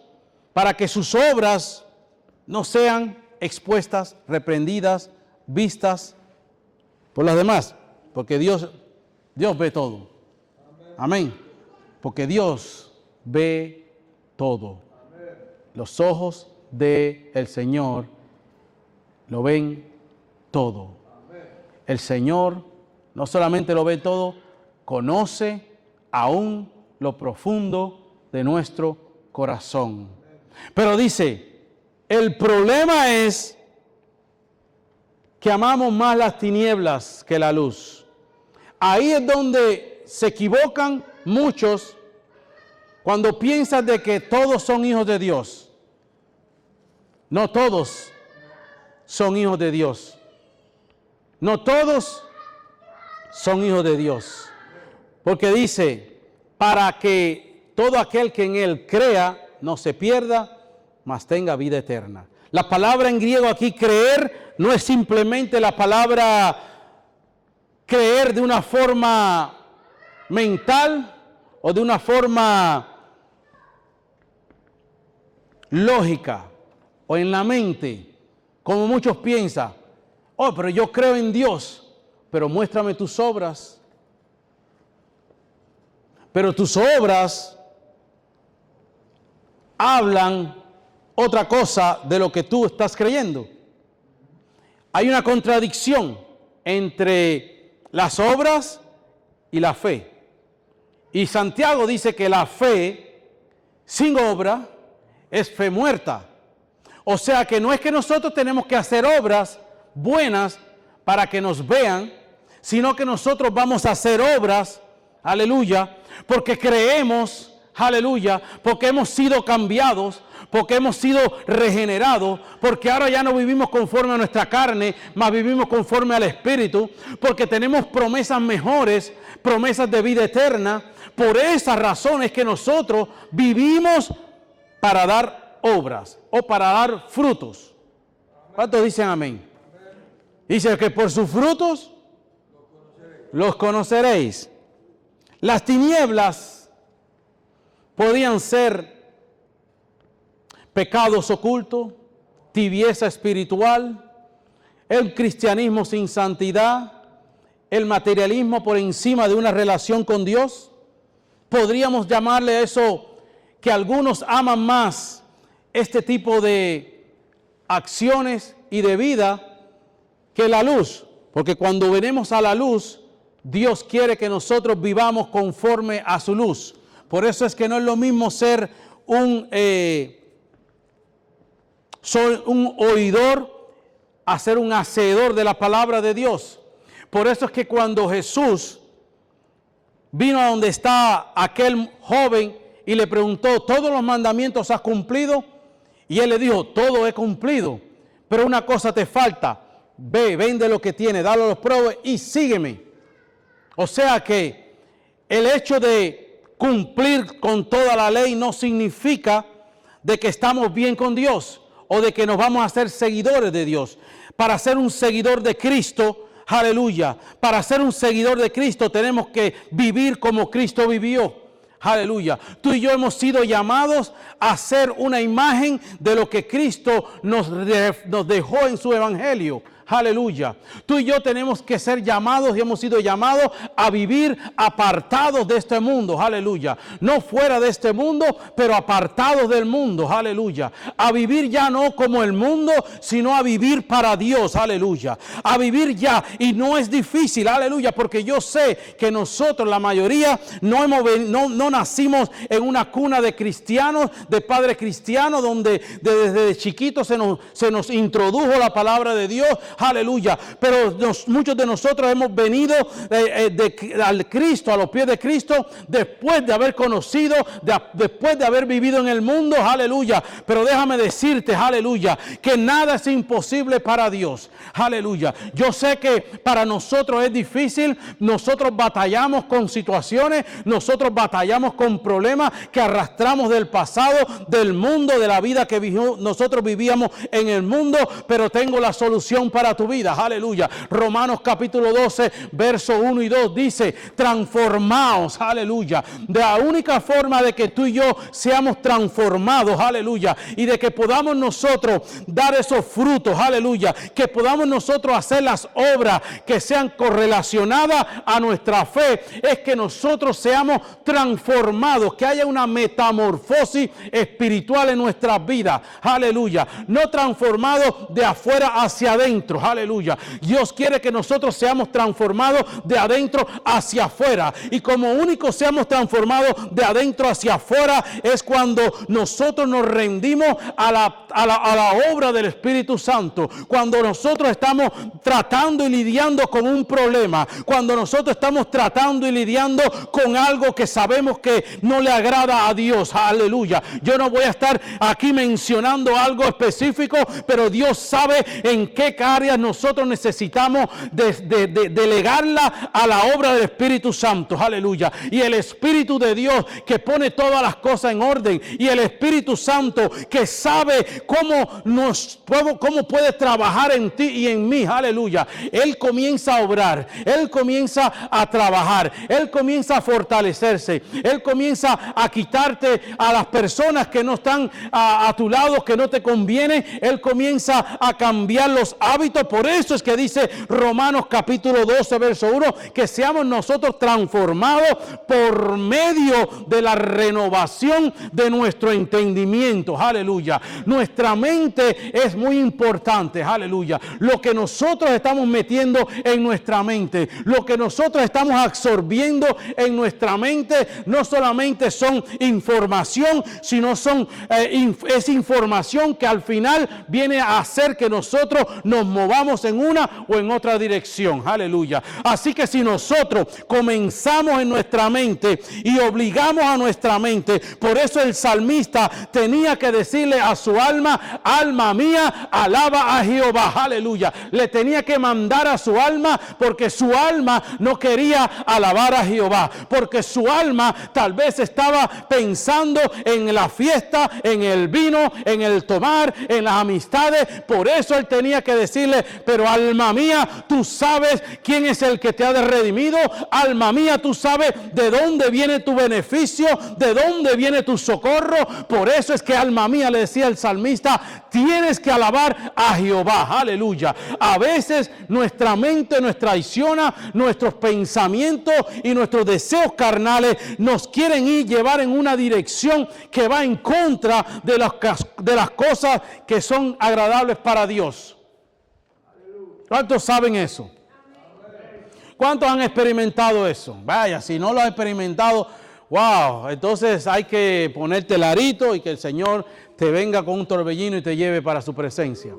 para que sus obras no sean expuestas, reprendidas, vistas por las demás. Porque Dios ve todo. Amén. Porque Dios ve todo. Los ojos del Señor lo ven todo. El Señor no solamente lo ve todo, conoce aún lo profundo de nuestro corazón. Pero dice, el problema es que amamos más las tinieblas que la luz. Ahí es donde se equivocan muchos cuando piensan de que todos son hijos de Dios. No todos son hijos de Dios. No todos son hijos de Dios. Porque dice, para que todo aquel que en Él crea no se pierda, mas tenga vida eterna. La palabra en griego aquí, creer, no es simplemente la palabra creer de una forma mental o de una forma lógica o en la mente, como muchos piensan. Oh, pero yo creo en Dios, pero muéstrame tus obras. Pero tus obras hablan otra cosa de lo que tú estás creyendo. Hay una contradicción entre las obras y la fe. Y Santiago dice que la fe sin obra es fe muerta. O sea que no es que nosotros tenemos que hacer obras buenas para que nos vean, sino que nosotros vamos a hacer obras, aleluya, porque creemos, aleluya, porque hemos sido cambiados, porque hemos sido regenerados, porque ahora ya no vivimos conforme a nuestra carne, mas vivimos conforme al Espíritu, porque tenemos promesas mejores, promesas de vida eterna. Por esa razón es que nosotros vivimos para dar obras o para dar frutos. ¿Cuántos dicen amén? Dice que por sus frutos los conoceréis. Las tinieblas podían ser pecados ocultos, tibieza espiritual, el cristianismo sin santidad, el materialismo por encima de una relación con Dios. Podríamos llamarle a eso que algunos aman más este tipo de acciones y de vida que la luz, porque cuando venimos a la luz, Dios quiere que nosotros vivamos conforme a su luz. Por eso es que no es lo mismo ser un oidor a ser un hacedor de la palabra de Dios. Por eso es que cuando Jesús vino a donde está aquel joven y le preguntó, ¿todos los mandamientos has cumplido? Y él le dijo, todo he cumplido, pero una cosa te falta. Ve, vende lo que tienes, dalo a los pobres y sígueme. O sea que el hecho de cumplir con toda la ley no significa de que estamos bien con Dios o de que nos vamos a hacer seguidores de Dios. Para ser un seguidor de Cristo, aleluya, para ser un seguidor de Cristo tenemos que vivir como Cristo vivió. Aleluya. Tú y yo hemos sido llamados a ser una imagen de lo que Cristo nos dejó en su evangelio. Aleluya. Tú y yo tenemos que ser llamados y hemos sido llamados a vivir apartados de este mundo. Aleluya. No fuera de este mundo, pero apartados del mundo. Aleluya. A vivir ya no como el mundo, sino a vivir para Dios. Aleluya. A vivir ya. Y no es difícil. Aleluya. Porque yo sé que nosotros, la mayoría, no nacimos en una cuna de cristianos, de padres cristianos, donde desde chiquitos se nos introdujo la palabra de Dios. Aleluya. Pero muchos de nosotros hemos venido al Cristo, a los pies de Cristo, después de haber conocido, después de haber vivido en el mundo. Aleluya. Pero déjame decirte, aleluya, que nada es imposible para Dios. Aleluya. Yo sé que para nosotros es difícil. Nosotros batallamos con situaciones. Nosotros batallamos con problemas que arrastramos del pasado, del mundo, de la vida que nosotros vivíamos en el mundo. Pero tengo la solución para tu vida, aleluya. Romanos capítulo 12, verso 1 y 2 dice, transformaos, aleluya. De la única forma de que tú y yo seamos transformados, aleluya, y de que podamos nosotros dar esos frutos, aleluya, que podamos nosotros hacer las obras que sean correlacionadas a nuestra fe, es que nosotros seamos transformados, que haya una metamorfosis espiritual en nuestras vidas, aleluya. No transformados de afuera hacia adentro, aleluya. Dios quiere que nosotros seamos transformados de adentro hacia afuera. Y como único seamos transformados de adentro hacia afuera es cuando nosotros nos rendimos a la obra del Espíritu Santo. Cuando nosotros estamos tratando y lidiando con un problema. Cuando nosotros estamos tratando y lidiando con algo que sabemos que no le agrada a Dios. Aleluya. Yo no voy a estar aquí mencionando algo específico, pero Dios sabe en qué áreas nosotros necesitamos delegarla a la obra del Espíritu Santo, aleluya. Y el Espíritu de Dios que pone todas las cosas en orden, y el Espíritu Santo que sabe cómo puede trabajar en ti y en mí, aleluya. Él comienza a obrar, Él comienza a trabajar, Él comienza a fortalecerse, Él comienza a quitarte a las personas que no están a tu lado, que no te convienen. Él comienza a cambiar los hábitos. Por eso es que dice Romanos capítulo 12 verso 1 que seamos nosotros transformados por medio de la renovación de nuestro entendimiento, aleluya. Nuestra mente es muy importante, aleluya. Lo que nosotros estamos metiendo en nuestra mente, lo que nosotros estamos absorbiendo en nuestra mente, no solamente son información, sino es información que al final viene a hacer que nosotros nos movamos en una o en otra dirección, aleluya. Así que si nosotros comenzamos en nuestra mente y obligamos a nuestra mente, por eso el salmista tenía que decirle a su alma, alma mía, alaba a Jehová, aleluya. Le tenía que mandar a su alma porque su alma no quería alabar a Jehová, porque su alma tal vez estaba pensando en la fiesta, en el vino, en el tomar, en las amistades. Por eso él tenía que decirle, pero alma mía, tú sabes quién es el que te ha redimido. Alma mía, tú sabes de dónde viene tu beneficio, de dónde viene tu socorro. Por eso es que alma mía, le decía el salmista, tienes que alabar a Jehová, aleluya. A veces nuestra mente nos traiciona, nuestros pensamientos y nuestros deseos carnales nos quieren llevar en una dirección que va en contra de las cosas que son agradables para Dios. ¿Cuántos saben eso? ¿Cuántos han experimentado eso? Vaya, si no lo has experimentado, wow, entonces hay que ponerte el arito y que el Señor te venga con un torbellino y te lleve para su presencia.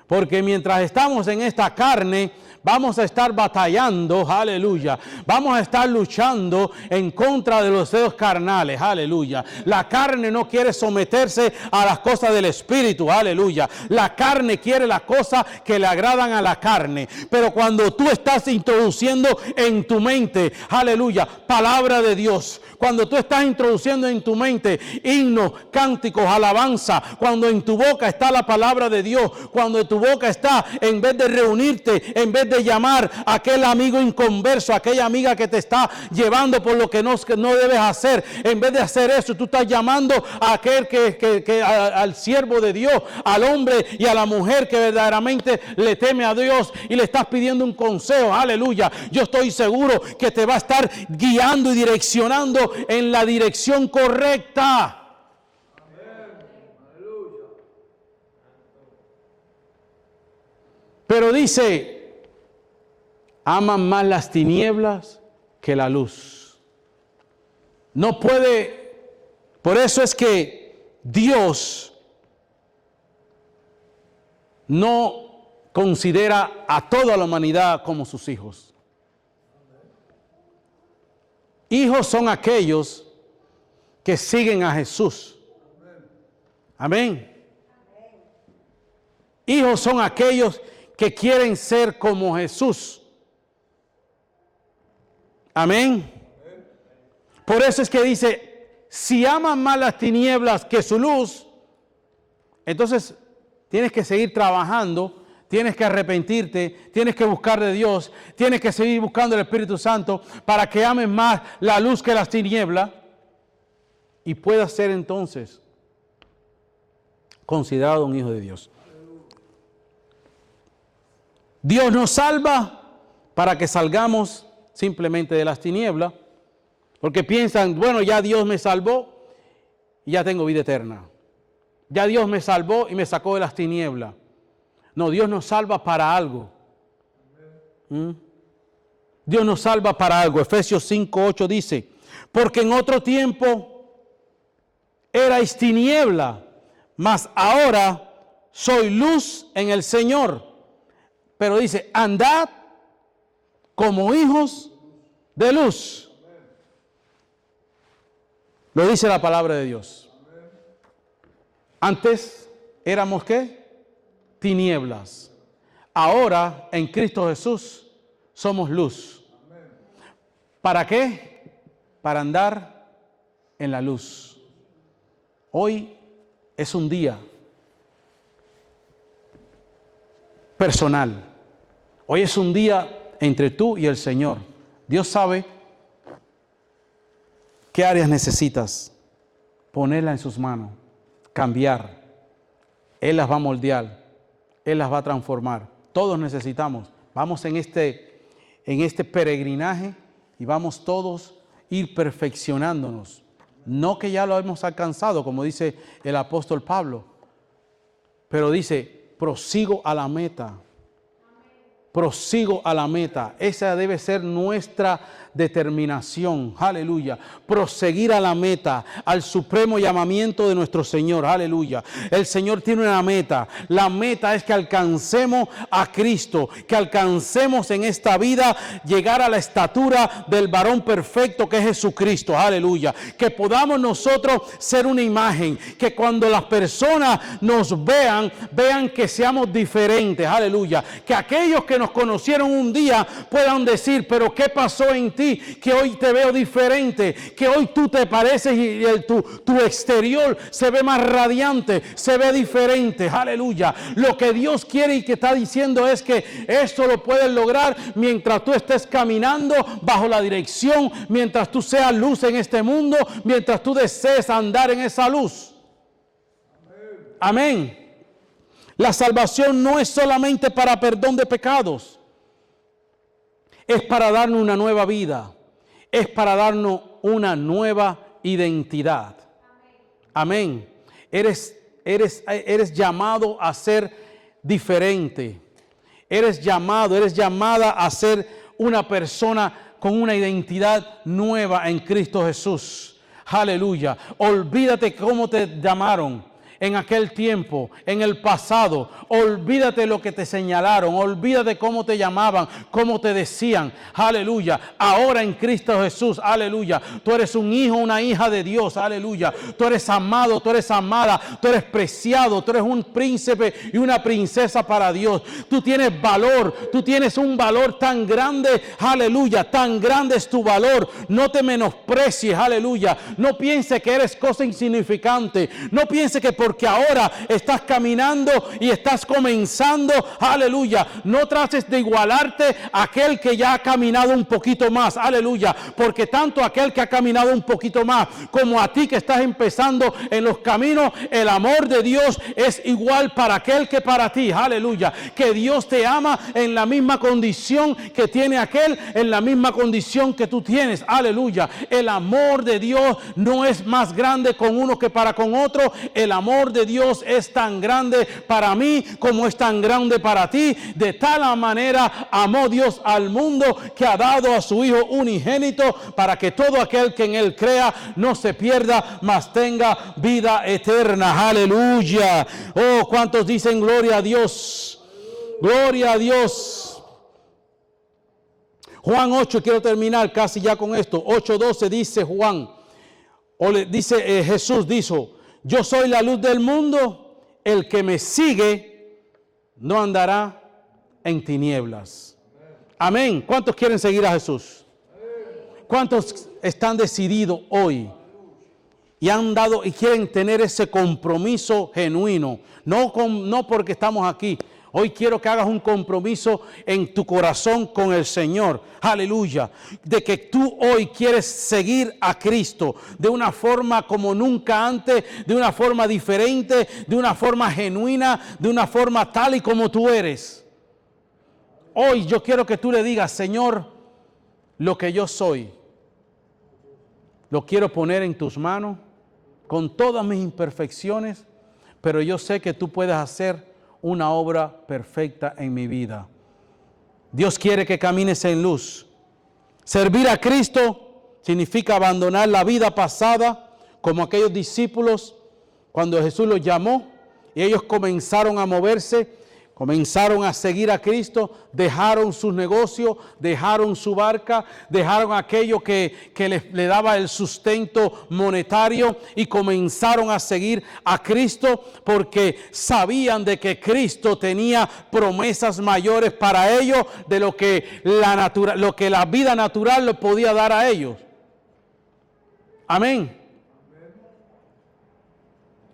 Porque mientras estamos en esta carne, vamos a estar batallando, aleluya. Vamos a estar luchando en contra de los deseos carnales, aleluya. La carne no quiere someterse a las cosas del Espíritu, aleluya. La carne quiere las cosas que le agradan a la carne. Pero cuando tú estás introduciendo en tu mente, aleluya, palabra de Dios, cuando tú estás introduciendo en tu mente himnos, cánticos, alabanza, cuando en tu boca está la palabra de Dios, cuando en tu boca está, en vez de reunirte, en vez de llamar a aquel amigo inconverso, a aquella amiga que te está llevando por lo que no debes hacer, en vez de hacer eso, tú estás llamando a aquel al siervo de Dios, al hombre y a la mujer que verdaderamente le teme a Dios y le estás pidiendo un consejo, aleluya. Yo estoy seguro que te va a estar guiando y direccionando en la dirección correcta. Pero dice, aman más las tinieblas que la luz. No puede, por eso es que Dios no considera a toda la humanidad como sus hijos. Hijos son aquellos que siguen a Jesús. Amén. Hijos son aquellos que quieren ser como Jesús. Amén. Por eso es que dice, si aman más las tinieblas que su luz, entonces tienes que seguir trabajando, tienes que arrepentirte, tienes que buscar de Dios, tienes que seguir buscando el Espíritu Santo para que amen más la luz que las tinieblas y puedas ser entonces considerado un hijo de Dios. Dios nos salva para que salgamos simplemente de las tinieblas, porque piensan, bueno, ya Dios me salvó y ya tengo vida eterna. Ya Dios me salvó y me sacó de las tinieblas. No, Dios nos salva para algo. Dios nos salva para algo. Efesios 5:8 dice, porque en otro tiempo erais tiniebla, mas ahora soy luz en el Señor. Pero dice, andad como hijos de luz. Lo dice la palabra de Dios. Antes éramos ¿qué? Tinieblas. Ahora en Cristo Jesús somos luz. ¿Para qué? Para andar en la luz. Hoy es un día personal. Hoy es un día entre tú y el Señor. Dios sabe qué áreas necesitas ponerla en sus manos, cambiar. Él las va a moldear, Él las va a transformar. Todos necesitamos. Vamos en este peregrinaje y vamos todos a ir perfeccionándonos. No que ya lo hemos alcanzado, como dice el apóstol Pablo, pero dice, prosigo a la meta. Prosigo a la meta. Esa debe ser nuestra determinación. Aleluya. Proseguir a la meta, al supremo llamamiento de nuestro Señor. Aleluya. El Señor tiene una meta. La meta es que alcancemos a Cristo, que alcancemos en esta vida llegar a la estatura del varón perfecto que es Jesucristo. Aleluya. Que podamos nosotros ser una imagen, que cuando las personas nos vean que seamos diferentes. Aleluya. Que aquellos que nos conocieron un día puedan decir, pero ¿qué pasó en ti? Que hoy te veo diferente, que hoy tú te pareces y tu exterior se ve más radiante, se ve diferente. Aleluya. Lo que Dios quiere y que está diciendo es que esto lo puedes lograr mientras tú estés caminando bajo la dirección, mientras tú seas luz en este mundo, mientras tú desees andar en esa luz. Amén. La salvación no es solamente para perdón de pecados. Es para darnos una nueva vida. Es para darnos una nueva identidad. Amén. Eres llamado a ser diferente. Eres llamada a ser una persona con una identidad nueva en Cristo Jesús. Aleluya. Olvídate cómo te llamaron. en aquel tiempo, en el pasado. Olvídate lo que te señalaron, olvídate cómo te llamaban, cómo te decían. Aleluya. Ahora en Cristo Jesús, aleluya. Tú eres un hijo, una hija de Dios, aleluya. Tú eres amado, tú eres amada, tú eres preciado, tú eres un príncipe y una princesa para Dios. Tú tienes valor, tú tienes un valor tan grande, aleluya, tan grande es tu valor. No te menosprecies, aleluya. No pienses que eres cosa insignificante. No pienses que porque ahora estás caminando y estás comenzando, aleluya, no trates de igualarte a aquel que ya ha caminado un poquito más, aleluya, porque tanto aquel que ha caminado un poquito más como a ti que estás empezando en los caminos, el amor de Dios es igual para aquel que para ti, aleluya, que Dios te ama en la misma condición que tiene aquel, en la misma condición que tú tienes, aleluya. El amor de Dios no es más grande con uno que para con otro. El amor de Dios es tan grande para mí como es tan grande para ti. De tal manera amó Dios al mundo que ha dado a su Hijo unigénito para que todo aquel que en él crea no se pierda, mas tenga vida eterna. Aleluya. Oh, ¿cuántos dicen gloria a Dios? Gloria a Dios. Juan 8, quiero terminar casi ya con esto. 8:12 dice Juan, o le dice Jesús dijo: yo soy la luz del mundo, el que me sigue no andará en tinieblas. Amén. ¿Cuántos quieren seguir a Jesús? ¿Cuántos están decididos hoy y han dado y quieren tener ese compromiso genuino? No porque estamos aquí. Hoy quiero que hagas un compromiso en tu corazón con el Señor. Aleluya. De que tú hoy quieres seguir a Cristo de una forma como nunca antes, de una forma diferente, de una forma genuina, de una forma tal y como tú eres. Hoy yo quiero que tú le digas: Señor, lo que yo soy, lo quiero poner en tus manos con todas mis imperfecciones, pero yo sé que tú puedes hacer una obra perfecta en mi vida. Dios quiere que camines en luz. Servir a Cristo significa abandonar la vida pasada, como aquellos discípulos cuando Jesús los llamó y ellos comenzaron a moverse, comenzaron a seguir a Cristo, dejaron sus negocios, dejaron su barca, dejaron aquello que le daba el sustento monetario y comenzaron a seguir a Cristo porque sabían de que Cristo tenía promesas mayores para ellos de lo que la vida natural les podía dar a ellos. Amén.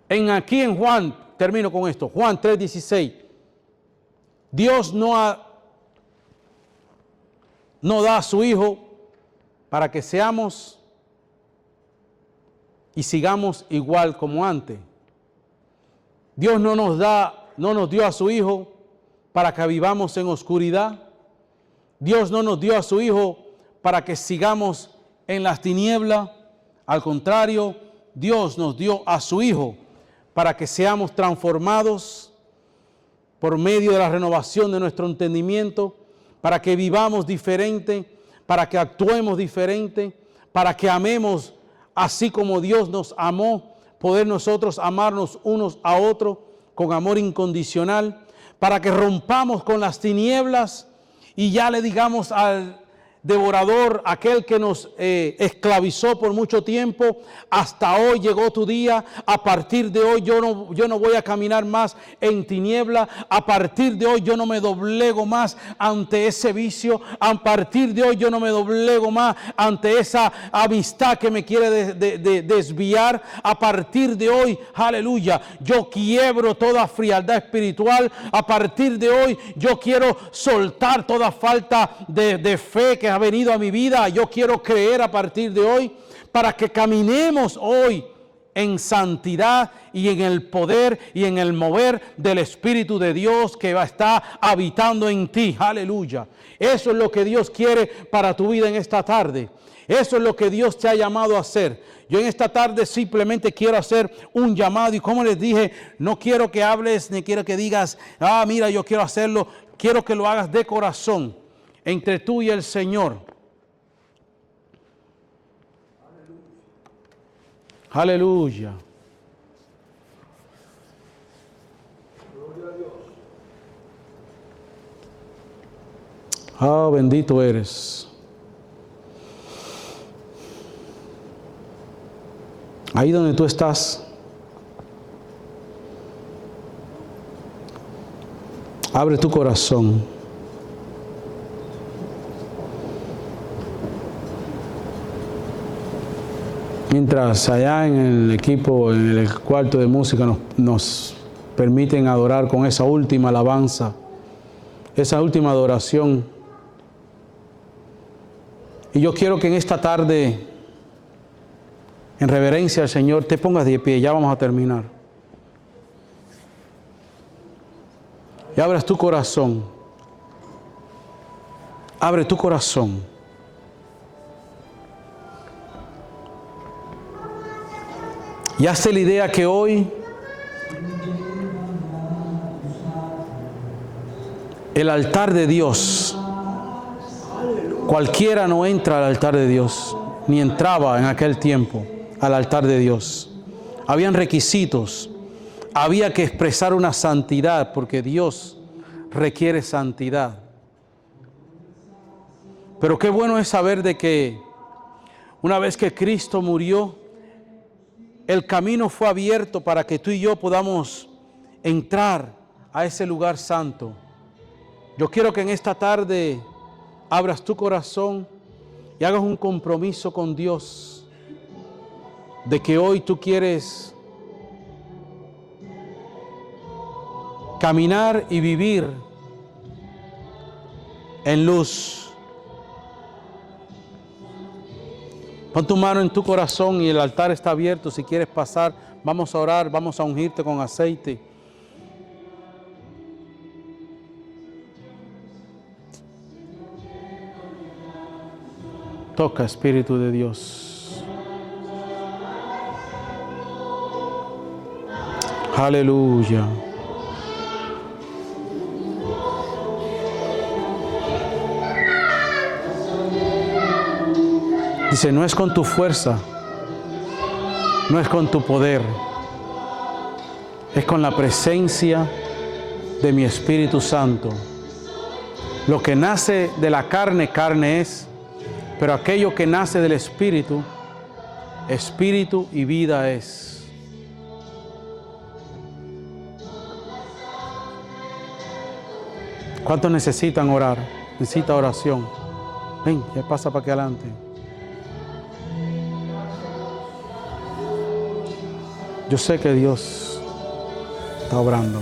Aquí en Juan, termino con esto, Juan 3:16. Dios no da a su Hijo para que seamos y sigamos igual como antes. Dios no nos dio a su Hijo para que vivamos en oscuridad. Dios no nos dio a su Hijo para que sigamos en las tinieblas. Al contrario, Dios nos dio a su Hijo para que seamos transformados por medio de la renovación de nuestro entendimiento, para que vivamos diferente, para que actuemos diferente, para que amemos así como Dios nos amó, poder nosotros amarnos unos a otros con amor incondicional, para que rompamos con las tinieblas y ya le digamos al devorador, aquel que nos esclavizó por mucho tiempo: hasta hoy llegó tu día. A partir de hoy yo no voy a caminar más en tiniebla. A partir de hoy yo no me doblego más ante ese vicio. A partir de hoy yo no me doblego más ante esa amistad que me quiere desviar. A partir de hoy, aleluya, yo quiebro toda frialdad espiritual. A partir de hoy yo quiero soltar toda falta de fe que ha venido a mi vida. Yo quiero creer a partir de hoy, para que caminemos hoy en santidad y en el poder y en el mover del Espíritu de Dios que va a estar habitando en ti. Aleluya. Eso es lo que Dios quiere para tu vida en esta tarde. Eso es lo que Dios te ha llamado a hacer. Yo en esta tarde simplemente quiero hacer un llamado, y como les dije, no quiero que hables ni quiero que digas: mira, yo quiero hacerlo. Quiero que lo hagas de corazón, entre tú y el Señor. Aleluya. Ah, bendito eres. Ahí donde tú estás, abre tu corazón. Mientras allá en el equipo, en el cuarto de música, nos permiten adorar con esa última alabanza, esa última adoración. Y yo quiero que en esta tarde, en reverencia al Señor, te pongas de pie. Ya vamos a terminar. Y abras tu corazón. Abre tu corazón. Y hazte la idea que hoy el altar de Dios, cualquiera no entra al altar de Dios, ni entraba en aquel tiempo al altar de Dios. Habían requisitos, había que expresar una santidad, porque Dios requiere santidad. Pero qué bueno es saber de que una vez que Cristo murió, el camino fue abierto para que tú y yo podamos entrar a ese lugar santo. Yo quiero que en esta tarde abras tu corazón y hagas un compromiso con Dios de que hoy tú quieres caminar y vivir en luz. Pon tu mano en tu corazón y el altar está abierto. Si quieres pasar, vamos a orar, vamos a ungirte con aceite. Toca, Espíritu de Dios. Aleluya. Dice, no es con tu fuerza, no es con tu poder, es con la presencia de mi Espíritu Santo. Lo que nace de la carne, carne es, pero aquello que nace del Espíritu, Espíritu y vida es. ¿Cuántos necesitan orar? Necesita oración. Ven, ya pasa para aquí adelante. Yo sé que Dios está obrando.